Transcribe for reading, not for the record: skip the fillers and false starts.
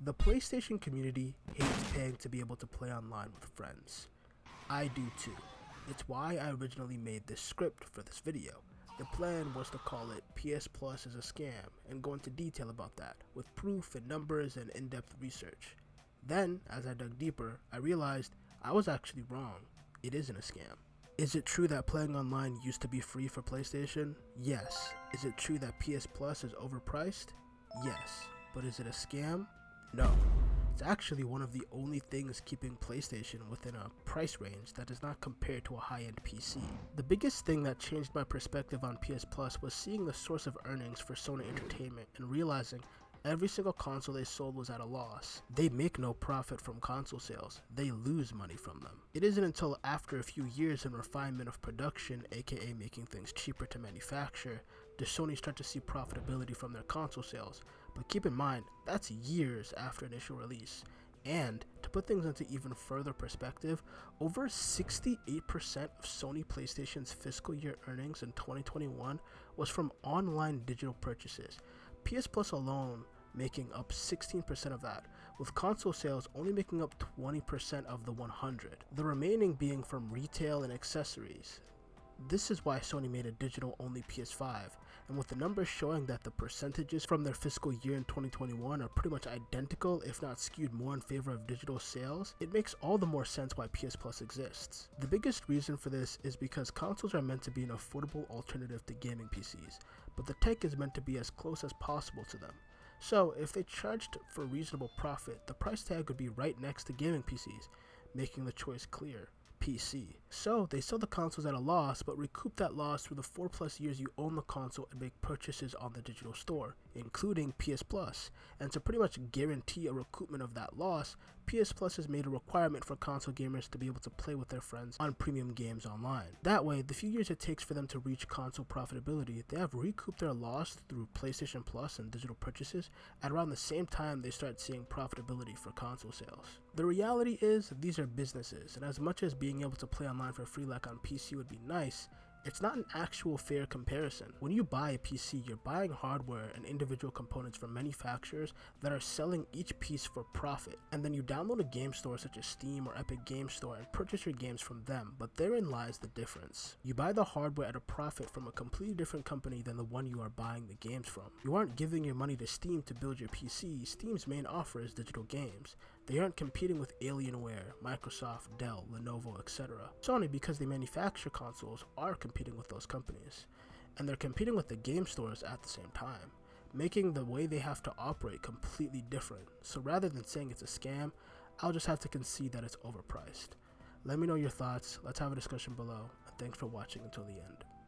The PlayStation community hates paying to be able to play online with friends. I do too. It's why I originally made this script for this video. The plan was to call it PS Plus is a scam and go into detail about that, with proof and numbers and in-depth research. Then, as I dug deeper, I realized I was actually wrong. It isn't a scam. Is it true that playing online used to be free for PlayStation? Yes. Is it true that PS Plus is overpriced? Yes. But is it a scam? No. It's actually one of the only things keeping PlayStation within a price range that does not compare to a high-end PC. The biggest thing that changed my perspective on PS Plus was seeing the source of earnings for Sony Entertainment and realizing every single console they sold was at a loss. They make no profit from console sales, they lose money from them. It isn't until after a few years in refinement of production, aka making things cheaper to manufacture, does Sony start to see profitability from their console sales. But keep in mind, that's years after initial release. And to put things into even further perspective, over 68% of Sony PlayStation's fiscal year earnings in 2021 was from online digital purchases. PS Plus alone making up 16% of that, with console sales only making up 20% of the 100, the remaining being from retail and accessories. This is why Sony made a digital-only PS5, and with the numbers showing that the percentages from their fiscal year in 2021 are pretty much identical, if not skewed more in favor of digital sales, it makes all the more sense why PS Plus exists. The biggest reason for this is because consoles are meant to be an affordable alternative to gaming PCs, but the tech is meant to be as close as possible to them. So if they charged for reasonable profit, the price tag would be right next to gaming PCs, making the choice clear. PC. So they sell the consoles at a loss, but recoup that loss through the 4+ years you own the console and make purchases on the digital store, including PS Plus. And to pretty much guarantee a recoupment of that loss, PS Plus has made a requirement for console gamers to be able to play with their friends on premium games online. That way, the few years it takes for them to reach console profitability, they have recouped their loss through PlayStation Plus and digital purchases at around the same time they start seeing profitability for console sales. The reality is, these are businesses, and as much as being able to play online for free like on PC would be nice, it's not an actual fair comparison. When you buy a PC, you're buying hardware and individual components from manufacturers that are selling each piece for profit, and then you download a game store such as Steam or Epic Game Store and purchase your games from them, but therein lies the difference. You buy the hardware at a profit from a completely different company than the one you are buying the games from. You aren't giving your money to Steam to build your PC. Steam's main offer is digital games. They aren't competing with Alienware, Microsoft, Dell, Lenovo, etc. Sony, because they manufacture consoles, are competing with those companies. And they're competing with the game stores at the same time, making the way they have to operate completely different. So rather than saying it's a scam, I'll just have to concede that it's overpriced. Let me know your thoughts, let's have a discussion below, and thanks for watching until the end.